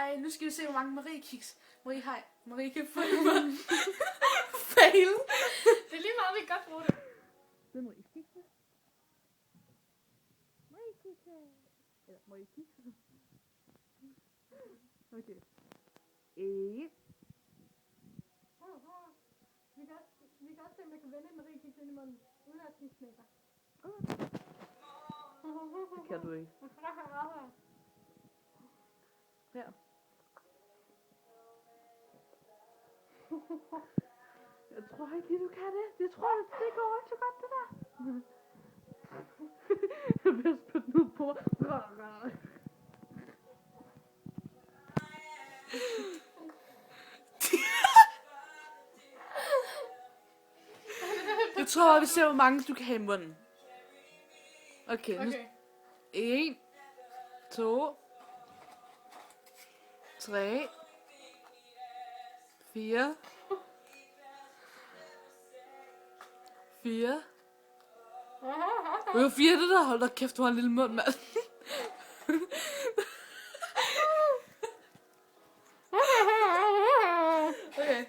Ej, nu skal vi se, hvor mange Marie-kiks Marie har. Marie kan få mig. Fail. Det er lige meget, vi kan godt bruge det. Det er Marie-kiks. Marie-kiks. Eller Marie-kiks. Okay. Vi kan også se, om jeg kan vende en Marie-kiks ind i munden, uden at de smækker. Det kan du ikke. Her. Jeg tror ikke lige, du kan det. Jeg tror, det går ikke så godt, det der. Jeg vil spytte den ud på mig. Jeg tror, vi ser, hvor mange du kan have i munden. Okay, nu. 1, 2, 3, 4, 4. Det var 4, det der. Hold da kæft, du har en lille mund, mand. Okay.